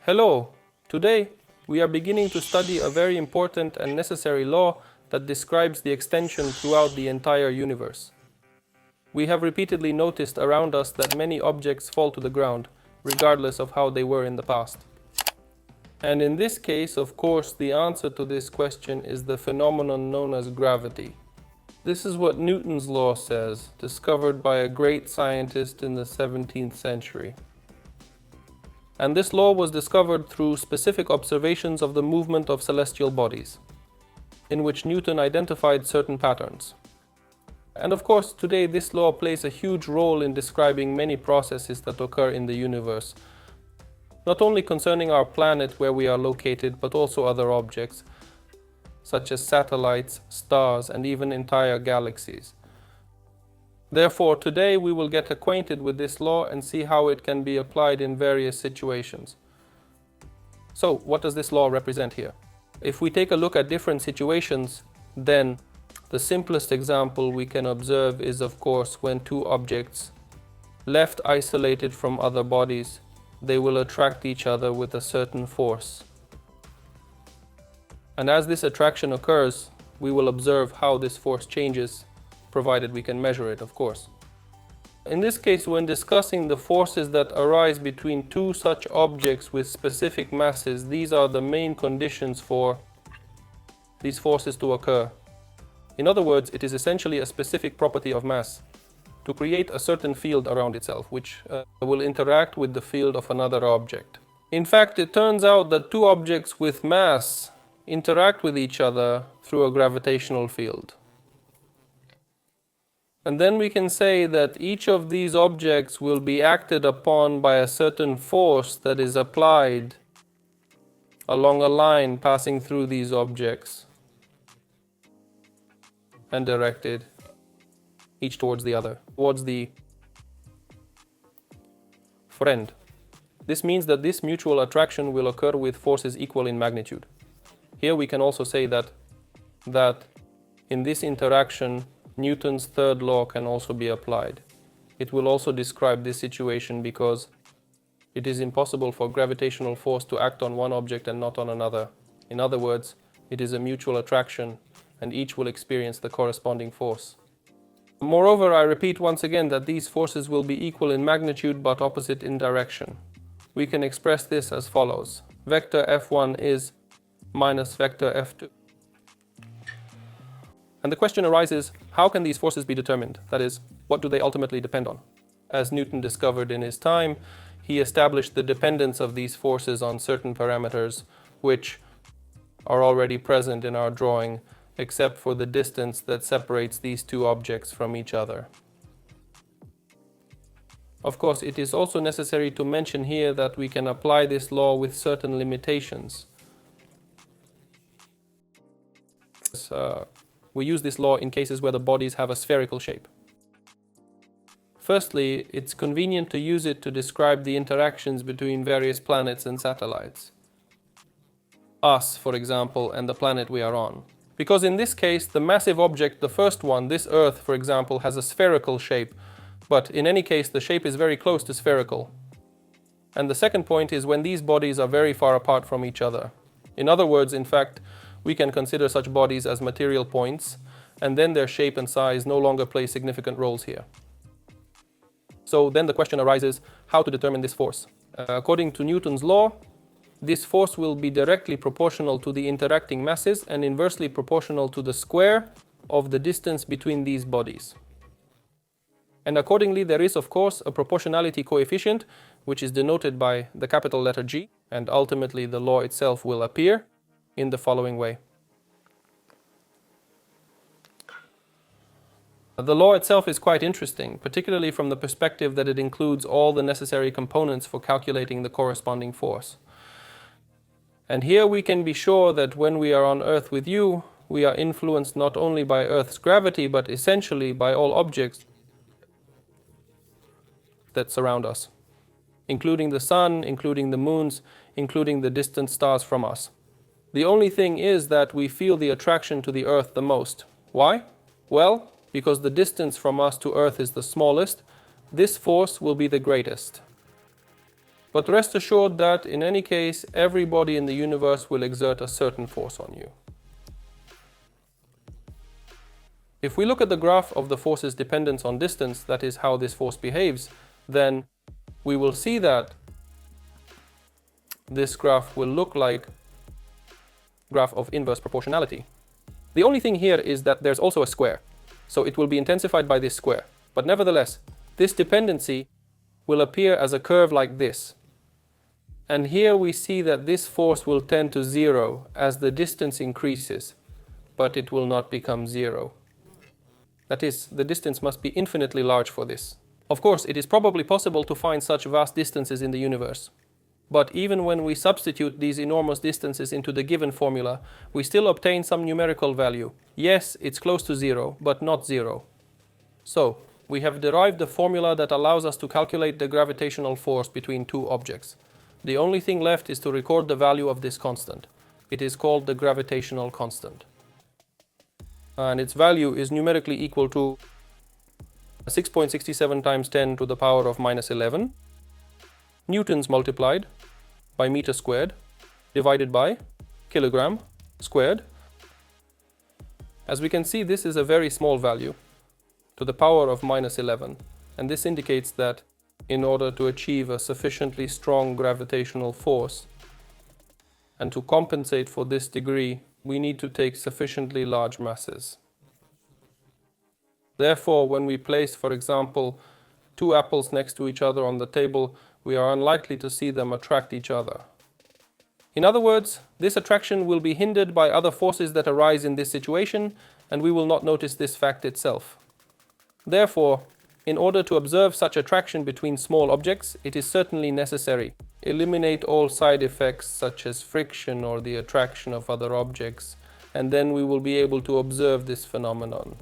Hello! Today, we are beginning to study a very important and necessary law that describes the extension throughout the entire universe. We have repeatedly noticed around us that many objects fall to the ground, regardless of how they were in the past. And in this case, of course, the answer to this question is the phenomenon known as gravity. This is what Newton's law says, discovered by a great scientist in the 17th century. And this law was discovered through specific observations of the movement of celestial bodies, in which Newton identified certain patterns. And of course, today this law plays a huge role in describing many processes that occur in the universe, not only concerning our planet where we are located, but also other objects, such as satellites, stars, and even entire galaxies. Therefore, today we will get acquainted with this law and see how it can be applied in various situations. So, what does this law represent here? If we take a look at different situations, then the simplest example we can observe is, of course, when two objects, left isolated from other bodies, they will attract each other with a certain force. And as this attraction occurs, we will observe how this force changes, provided we can measure it, of course. In this case, when discussing the forces that arise between two such objects with specific masses, these are the main conditions for these forces to occur. In other words, it is essentially a specific property of mass to create a certain field around itself, which will interact with the field of another object. In fact, it turns out that two objects with mass interact with each other through a gravitational field. And then we can say that each of these objects will be acted upon by a certain force that is applied along a line passing through these objects and directed each towards the other, towards the friend. This means that this mutual attraction will occur with forces equal in magnitude. Here we can also say that in this interaction, Newton's third law can also be applied. It will also describe this situation because it is impossible for gravitational force to act on one object and not on another. In other words, it is a mutual attraction and each will experience the corresponding force. Moreover, I repeat once again that these forces will be equal in magnitude but opposite in direction. We can express this as follows. Vector F1 is minus vector F2. And the question arises, how can these forces be determined? That is, what do they ultimately depend on? As Newton discovered in his time, he established the dependence of these forces on certain parameters which are already present in our drawing, except for the distance that separates these two objects from each other. Of course, it is also necessary to mention here that we can apply this law with certain limitations. We use this law in cases where the bodies have a spherical shape. Firstly, it's convenient to use it to describe the interactions between various planets and satellites. Us, for example, and the planet we are on. Because in this case, the massive object, the first one, this Earth, for example, has a spherical shape, but in any case, the shape is very close to spherical. And the second point is when these bodies are very far apart from each other. In other words, in fact, we can consider such bodies as material points, and then their shape and size no longer play significant roles here. So then the question arises, how to determine this force? According to Newton's law, this force will be directly proportional to the interacting masses and inversely proportional to the square of the distance between these bodies. And accordingly, there is, of course, a proportionality coefficient, which is denoted by the capital letter G, and ultimately the law itself will appear in the following way. The law itself is quite interesting, particularly from the perspective that it includes all the necessary components for calculating the corresponding force. And here we can be sure that when we are on Earth with you, we are influenced not only by Earth's gravity, but essentially by all objects that surround us, including the sun, including the moons, including the distant stars from us. The only thing is that we feel the attraction to the Earth the most. Why? Well, because the distance from us to Earth is the smallest, this force will be the greatest. But rest assured that, in any case, everybody in the universe will exert a certain force on you. If we look at the graph of the force's dependence on distance, that is how this force behaves, then we will see that this graph will look like graph of inverse proportionality. The only thing here is that there's also a square, so it will be intensified by this square. But nevertheless, this dependency will appear as a curve like this. And here we see that this force will tend to zero as the distance increases, but it will not become zero. That is, the distance must be infinitely large for this. Of course, it is probably possible to find such vast distances in the universe. But even when we substitute these enormous distances into the given formula, we still obtain some numerical value. Yes, it's close to zero, but not zero. So, we have derived the formula that allows us to calculate the gravitational force between two objects. The only thing left is to record the value of this constant. It is called the gravitational constant. And its value is numerically equal to 6.67 times 10 to the power of minus 11 newtons multiplied by meter squared divided by kilogram squared. As we can see, this is a very small value, to the power of minus 11, and this indicates that in order to achieve a sufficiently strong gravitational force and to compensate for this degree, we need to take sufficiently large masses. Therefore, when we place, for example, two apples next to each other on the table, we are unlikely to see them attract each other. In other words, this attraction will be hindered by other forces that arise in this situation, and we will not notice this fact itself. Therefore, in order to observe such attraction between small objects, it is certainly necessary to eliminate all side effects such as friction or the attraction of other objects, and then we will be able to observe this phenomenon.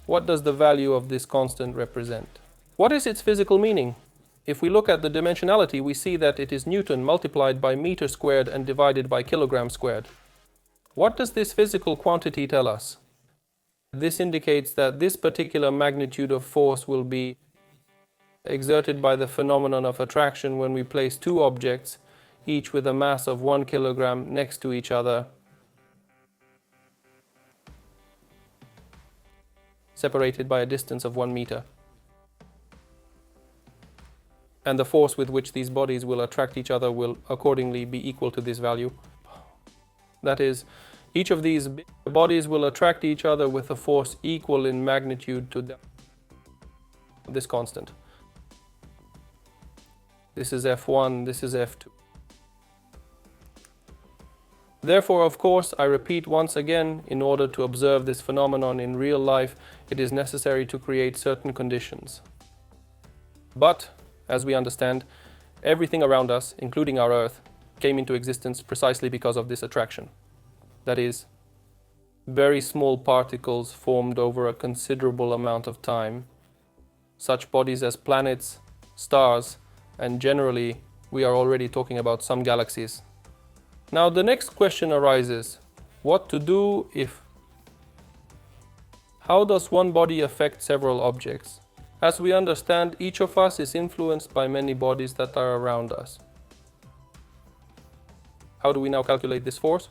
What does the value of this constant represent? What is its physical meaning? If we look at the dimensionality, we see that it is Newton multiplied by meter squared and divided by kilogram squared. What does this physical quantity tell us? This indicates that this particular magnitude of force will be exerted by the phenomenon of attraction when we place two objects, each with a mass of 1 kilogram next to each other, separated by a distance of 1 meter. And the force with which these bodies will attract each other will accordingly be equal to this value. That is, each of these bodies will attract each other with a force equal in magnitude to this constant. This is F1, this is F2. Therefore, of course, I repeat once again, in order to observe this phenomenon in real life, it is necessary to create certain conditions. But, as we understand, everything around us, including our Earth, came into existence precisely because of this attraction. That is, very small particles formed over a considerable amount of time, such bodies as planets, stars, and generally, we are already talking about some galaxies. Now the next question arises, what to do if? How does one body affect several objects? As we understand, each of us is influenced by many bodies that are around us. How do we now calculate this force?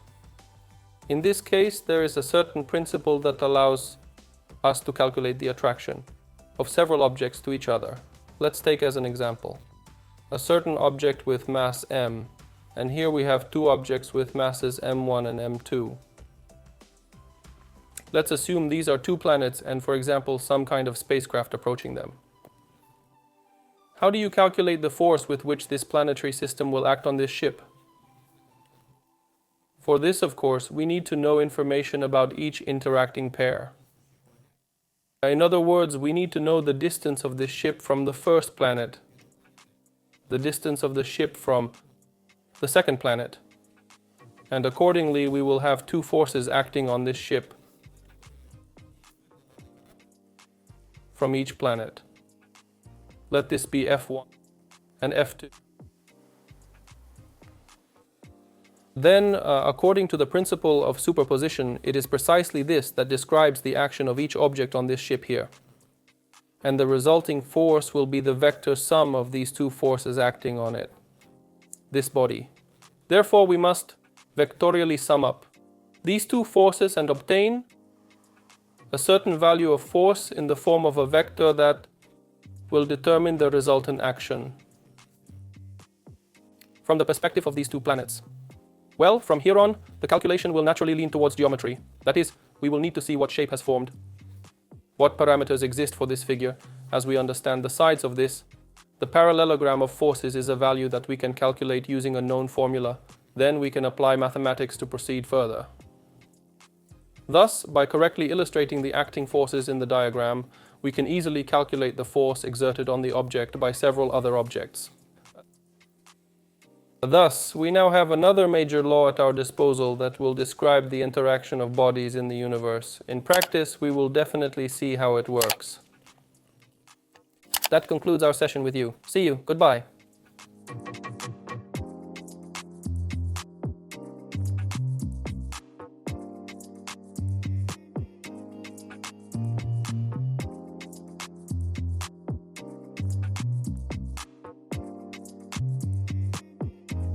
In this case, there is a certain principle that allows us to calculate the attraction of several objects to each other. Let's take as an example a certain object with mass m, and here we have two objects with masses m1 and m2. Let's assume these are two planets and, for example, some kind of spacecraft approaching them. How do you calculate the force with which this planetary system will act on this ship? For this, of course, we need to know information about each interacting pair. In other words, we need to know the distance of this ship from the first planet, the distance of the ship from the second planet, and accordingly we will have two forces acting on this ship from each planet. Let this be F1 and F2. Then, according to the principle of superposition, it is precisely this that describes the action of each object on this ship here. and the resulting force will be the vector sum of these two forces acting on it, this body. Therefore, we must vectorially sum up these two forces and obtain a certain value of force in the form of a vector that will determine the resultant action. From the perspective of these two planets, well, from here on, the calculation will naturally lean towards geometry. That is, we will need to see what shape has formed, what parameters exist for this figure. As we understand the sides of this, the parallelogram of forces is a value that we can calculate using a known formula. Then we can apply mathematics to proceed further. Thus, by correctly illustrating the acting forces in the diagram, we can easily calculate the force exerted on the object by several other objects. Thus, we now have another major law at our disposal that will describe the interaction of bodies in the universe. In practice, we will definitely see how it works. That concludes our session with you. See you. Goodbye.